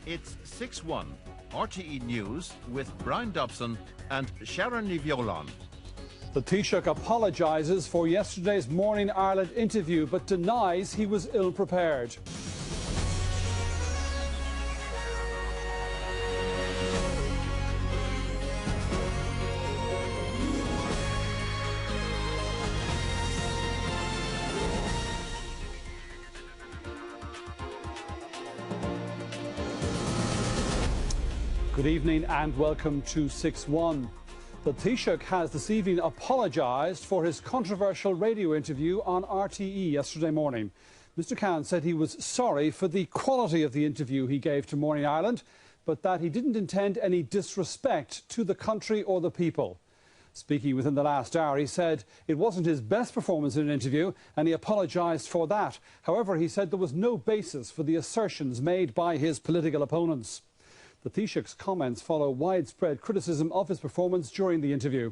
It's 6-1, RTE News with Brian Dobson and Sharon Niviolan. The Taoiseach apologises for yesterday's Morning Ireland interview but denies he was ill-prepared. Good evening and welcome to 6-1. The Taoiseach has this evening apologised for his controversial radio interview on RTE yesterday morning. Mr Cowen said he was sorry for the quality of the interview he gave to Morning Ireland, but that he didn't intend any disrespect to the country or the people. Speaking within the last hour, he said it wasn't his best performance in an interview and he apologised for that. However, he said there was no basis for the assertions made by his political opponents. The Taoiseach's comments follow widespread criticism of his performance during the interview.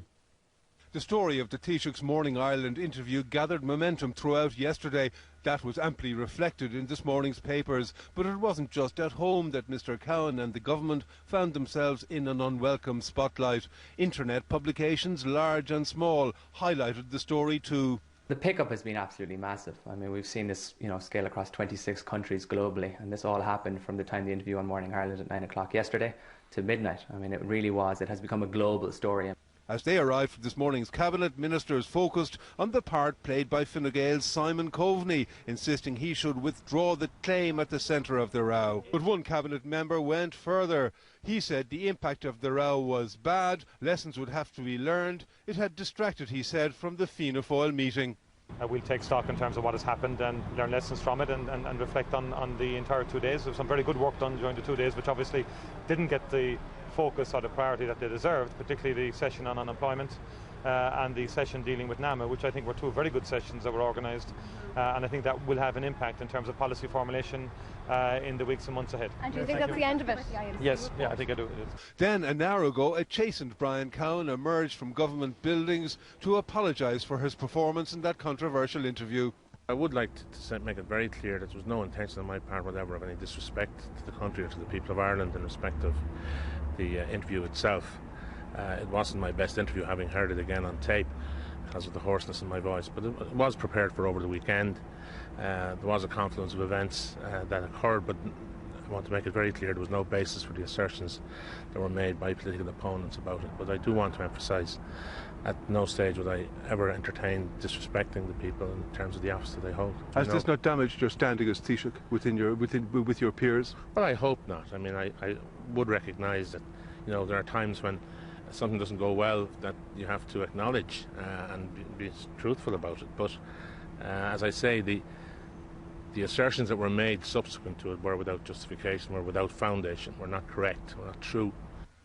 The story of the Taoiseach's Morning Ireland interview gathered momentum throughout yesterday. That was amply reflected in this morning's papers. But it wasn't just at home that Mr Cowen and the government found themselves in an unwelcome spotlight. Internet publications, large and small, highlighted the story too. The pickup has been absolutely massive. I mean, we've seen this, scale across 26 countries globally, and this all happened from the time the interview on Morning Ireland at 9 o'clock yesterday to midnight. I mean, it really was. It has become a global story. As they arrived for this morning's cabinet, ministers focused on the part played by Fine Gael's Simon Coveney, insisting he should withdraw the claim at the centre of the row. But one cabinet member went further. He said the impact of the row was bad, lessons would have to be learned. It had distracted, he said, from the Fianna Fáil meeting. We'll take stock in terms of what has happened and learn lessons from it and reflect on the entire 2 days. There was some very good work done during the 2 days, which obviously didn't get the focus or the priority that they deserved, particularly the session on unemployment and the session dealing with NAMA, which I think were two very good sessions that were organised, and I think that will have an impact in terms of policy formulation in the weeks and months ahead. And do you think that's the end of it? Yes, yeah, I think I do. Then, an hour ago, a chastened Brian Cowen emerged from government buildings to apologise for his performance in that controversial interview. I would like to make it very clear that there was no intention on my part whatever of any disrespect to the country or to the people of Ireland in respect of the interview itself. It wasn't my best interview, having heard it again on tape because of the hoarseness in my voice, but it was prepared for over the weekend. There was a confluence of events that occurred, but I want to make it very clear there was no basis for the assertions that were made by political opponents about it. But I do want to emphasise at no stage would I ever entertain disrespecting the people in terms of the office that they hold. Has this not damaged your standing as Taoiseach with your peers? Well, I hope not. I mean, I would recognise that there are times when something doesn't go well that you have to acknowledge and be truthful about it. But as I say, the assertions that were made subsequent to it were without justification, were without foundation, were not correct, were not true.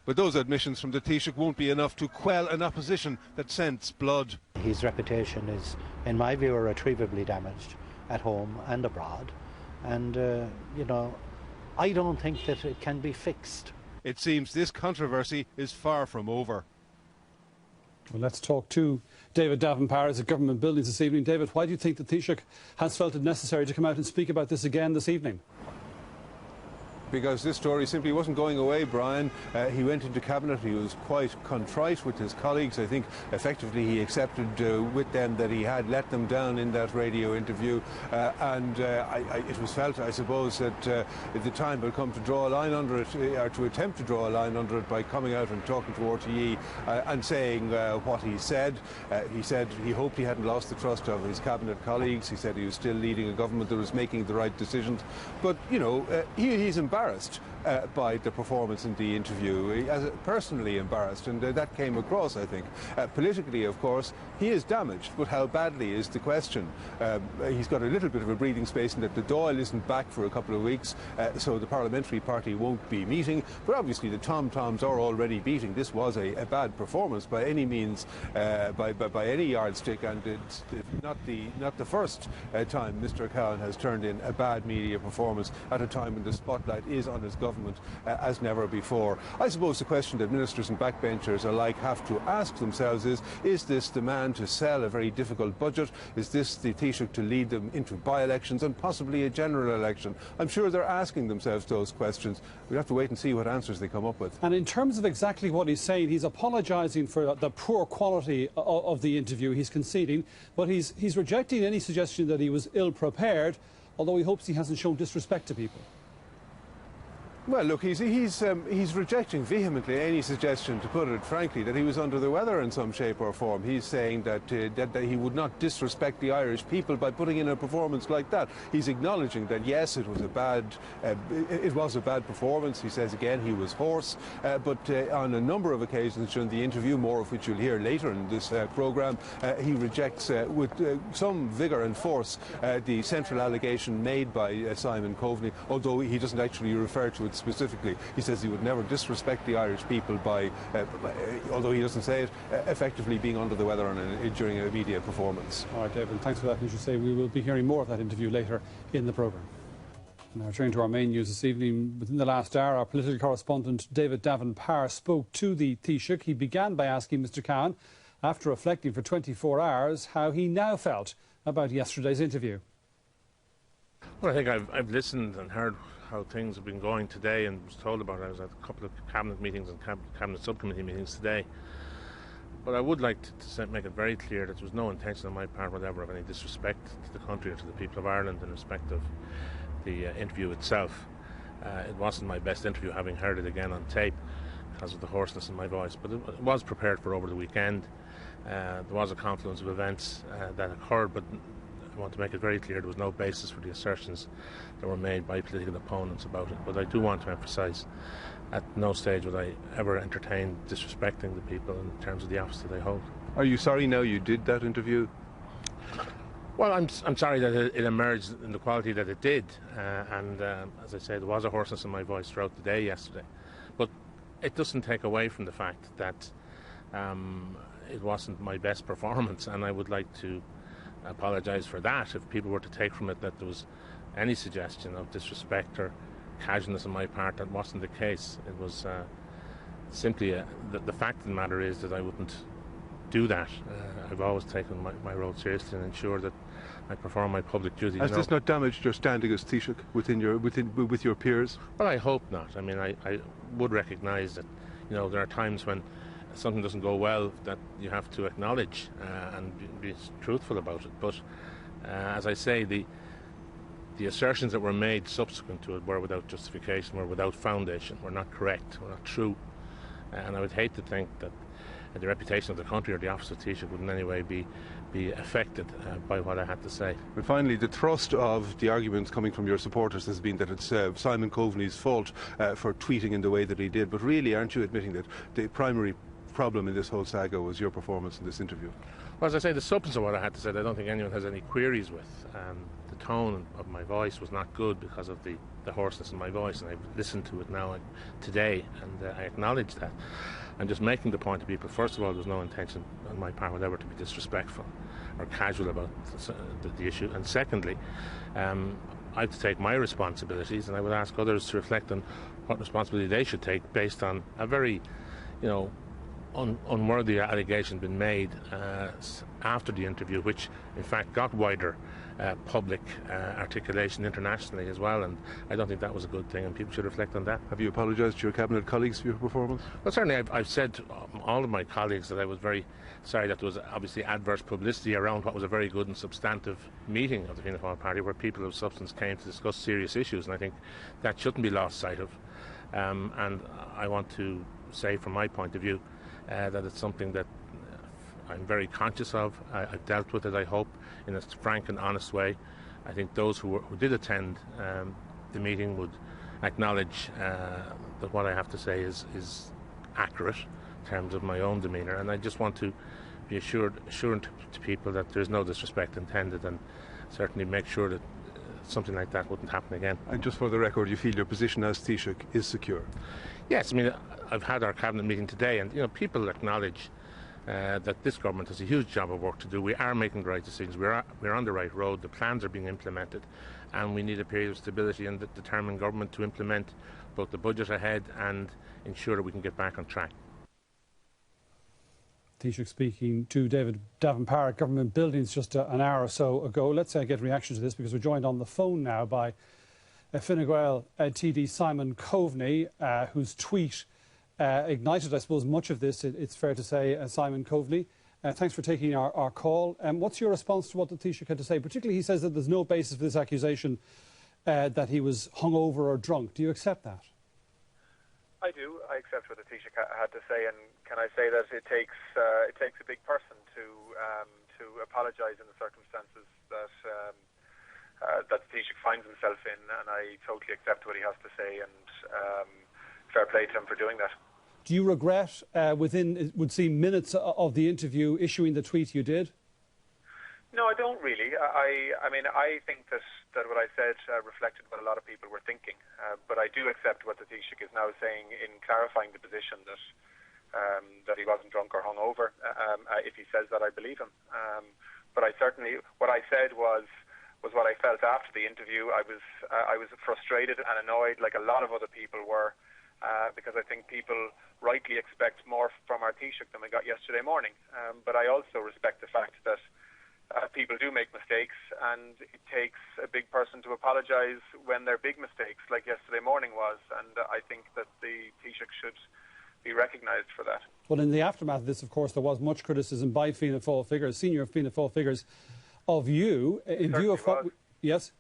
But those admissions from the Taoiseach won't be enough to quell an opposition that scents blood. His reputation is, in my view, irretrievably damaged at home and abroad. And, I don't think that it can be fixed. It seems this controversy is far from over. Well, let's talk to David Davenpowers at Government Buildings this evening. David, why do you think the Taoiseach has felt it necessary to come out and speak about this again this evening? Because this story simply wasn't going away, Brian. He went into Cabinet, he was quite contrite with his colleagues. I think effectively he accepted with them that he had let them down in that radio interview. It was felt, I suppose, that the time had come to draw a line under it, or to attempt to draw a line under it by coming out and talking to RTE and saying what he said. He said he hoped he hadn't lost the trust of his Cabinet colleagues. He said he was still leading a government that was making the right decisions. But, he's embarrassed by the performance in the interview, personally embarrassed, and that came across, I think. Politically, of course, he is damaged, but how badly is the question. He's got a little bit of a breathing space in that the Dáil isn't back for a couple of weeks, so the parliamentary party won't be meeting, but obviously the tom-toms are already beating. This was a bad performance by any means, by any yardstick, and it's not the first time Mr Cowen has turned in a bad media performance at a time when the spotlight is on his government as never before. I suppose the question that ministers and backbenchers alike have to ask themselves is this the man to sell a very difficult budget? Is this the Taoiseach to lead them into by-elections and possibly a general election? I'm sure they're asking themselves those questions. We'll have to wait and see what answers they come up with. And in terms of exactly what he's saying, he's apologising for the poor quality of the interview. He's conceding, but he's rejecting any suggestion that he was ill-prepared, although he hopes he hasn't shown disrespect to people. Well, look, he's rejecting vehemently any suggestion, to put it frankly, that he was under the weather in some shape or form. He's saying that he would not disrespect the Irish people by putting in a performance like that. He's acknowledging that yes, it was a bad performance. He says again he was hoarse, but on a number of occasions during the interview, more of which you'll hear later in this programme, he rejects with some vigour and force the central allegation made by Simon Coveney, although he doesn't actually refer to it specifically. He says he would never disrespect the Irish people by although he doesn't say it, effectively being under the weather during a media performance. All right, David, thanks for that. As you say, we will be hearing more of that interview later in the programme. Now, turning to our main news this evening, within the last hour, our political correspondent David Davin-Parr spoke to the Taoiseach. He began by asking Mr Cowen, after reflecting for 24 hours, how he now felt about yesterday's interview. Well, I think I've listened and heard how things have been going today, and was told about it. I was at a couple of cabinet meetings and cabinet subcommittee meetings today. But I would like to make it very clear that there was no intention on my part whatever of any disrespect to the country or to the people of Ireland in respect of the interview itself. It wasn't my best interview, having heard it again on tape because of the hoarseness in my voice, but it was prepared for over the weekend. There was a confluence of events that occurred, but I want to make it very clear there was no basis for the assertions that were made by political opponents about it. But I do want to emphasise, at no stage would I ever entertain disrespecting the people in terms of the office that I hold. Are you sorry now you did that interview? Well, I'm sorry that it emerged in the quality that it did, and as I say, there was a hoarseness in my voice throughout the day yesterday. But it doesn't take away from the fact that it wasn't my best performance, and I would like to apologise for that if people were to take from it that there was any suggestion of disrespect or casualness on my part. That wasn't the case. It was simply the fact of the matter is that I wouldn't do that. I've always taken my role seriously and ensured that I perform my public duty. Has this not damaged your standing as Taoiseach with your peers? Well, I hope not. I mean, I would recognise that there are times when something doesn't go well that you have to acknowledge and be truthful about it. But as I say, the assertions that were made subsequent to it were without justification, were without foundation, were not correct, were not true. And I would hate to think that the reputation of the country or the office of Taoiseach would in any way be affected by what I had to say. But finally, the thrust of the arguments coming from your supporters has been that it's Simon Coveney's fault for tweeting in the way that he did. But really, aren't you admitting that the primary problem in this whole saga was your performance in this interview? Well, as I say, the substance of what I had to say, I don't think anyone has any queries with. The tone of my voice was not good because of the hoarseness in my voice, and I've listened to it now today, and I acknowledge that. I'm just making the point to people, first of all, there's no intention on my part whatever to be disrespectful or casual about the issue, and secondly, I have to take my responsibilities, and I would ask others to reflect on what responsibility they should take based on a very, unworthy allegation been made after the interview, which in fact got wider public articulation internationally as well, and I don't think that was a good thing, and people should reflect on that. Have you apologised to your cabinet colleagues for your performance? Well, certainly I've said to all of my colleagues that I was very sorry that there was obviously adverse publicity around what was a very good and substantive meeting of the Fianna Fáil party where people of substance came to discuss serious issues, and I think that shouldn't be lost sight of. And I want to say from my point of view that it's something that I'm very conscious of. I've dealt with it, I hope, in a frank and honest way. I think those who did attend the meeting would acknowledge that what I have to say is accurate in terms of my own demeanour, and I just want to be assured to people that there's no disrespect intended, and certainly make sure that something like that wouldn't happen again. And just for the record, you feel your position as Taoiseach is secure? Yes, I mean, I've had our cabinet meeting today, and people acknowledge that this government has a huge job of work to do. We are making the right decisions. We're on the right road. The plans are being implemented, and we need a period of stability and a determined government to implement both the budget ahead and ensure that we can get back on track. Taoiseach speaking to David Davenport, Government Buildings, just an hour or so ago. Let's get reaction to this, because we're joined on the phone now by Fine Gael TD Simon Coveney, whose tweet ignited, I suppose, much of this, it's fair to say. Simon Coveney, thanks for taking our call. What's your response to what the Taoiseach had to say? Particularly, he says that there's no basis for this accusation that he was hungover or drunk. Do you accept that? I do. I accept what the Taoiseach had to say, and can I say that it takes a big person to apologise in the circumstances that the Taoiseach finds himself in, and I totally accept what he has to say, and fair play to him for doing that. Do you regret, within, it would seem, minutes of the interview, issuing the tweet you did? No, I don't really. I mean, I think that what I said reflected what a lot of people were thinking. But I do accept what the Taoiseach is now saying in clarifying the position that he wasn't drunk or hungover. If he says that, I believe him. But I certainly, what I said was what I felt after the interview. I was frustrated and annoyed, like a lot of other people were, because I think people rightly expect more from our Taoiseach than we got yesterday morning. But I also respect the fact that people do make mistakes, and it takes a big person to apologise when they're big mistakes, like yesterday morning was, and I think that the Taoiseach should be recognised for that. Well, in the aftermath of this, of course, there was much criticism by Fianna Fáil figures, senior Fianna Fáil figures, of you, in view of what... Yes?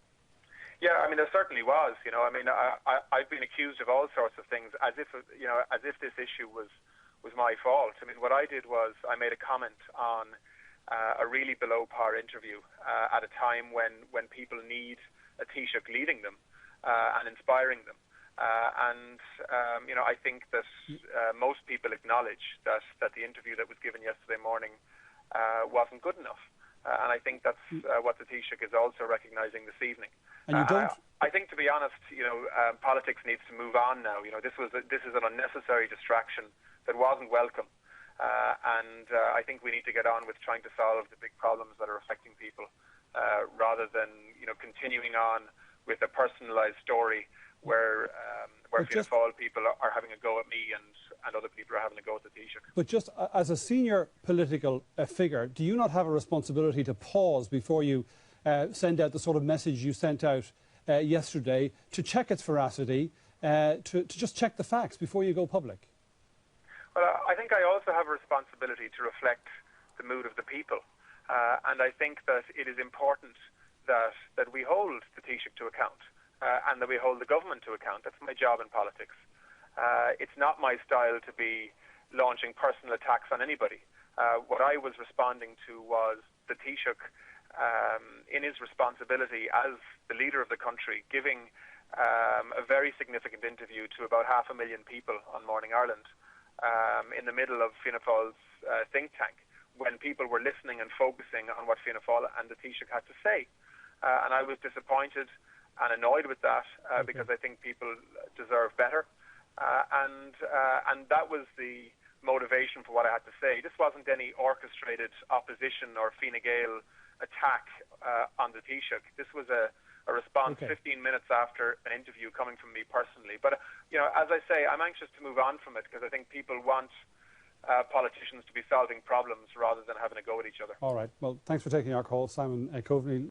Yeah, I mean, there certainly was. You know, I mean, I've been accused of all sorts of things, as if this issue was my fault. I mean, what I did was I made a comment on a really below par interview at a time when people need a Taoiseach leading them and inspiring them. You know, I think that most people acknowledge that the interview that was given yesterday morning wasn't good enough. And I think that's what the Taoiseach is also recognising this evening. And you don't... I think, to be honest, you know, politics needs to move on now. You know, this is an unnecessary distraction that wasn't welcome. I think we need to get on with trying to solve the big problems that are affecting people, rather than, you know, continuing on with a personalised story where Fianna Fáil people are having a go at me and other people are having a go at the Taoiseach. But just as a senior political figure, do you not have a responsibility to pause before you send out the sort of message you sent out yesterday, to check its veracity, to just check the facts before you go public? Well, I think I also have a responsibility to reflect the mood of the people. And I think that it is important that we hold the Taoiseach to account, and that we hold the government to account. That's my job in politics. It's not my style to be launching personal attacks on anybody. What I was responding to was the Taoiseach, in his responsibility as the leader of the country, giving a very significant interview to about 500,000 people on Morning Ireland, in the middle of Fianna Fáil's think tank, when people were listening and focusing on what Fianna Fáil and the Taoiseach had to say. And I was disappointed and annoyed with that, because I think people deserve better. And that was the motivation for what I had to say. This wasn't any orchestrated opposition or Fine Gael attack on the Taoiseach. This was a response 15 minutes after an interview coming from me personally. But, you know, as I say, I'm anxious to move on from it, because I think people want politicians to be solving problems rather than having a go at each other. All right. Well, thanks for taking our call, Simon Coveney.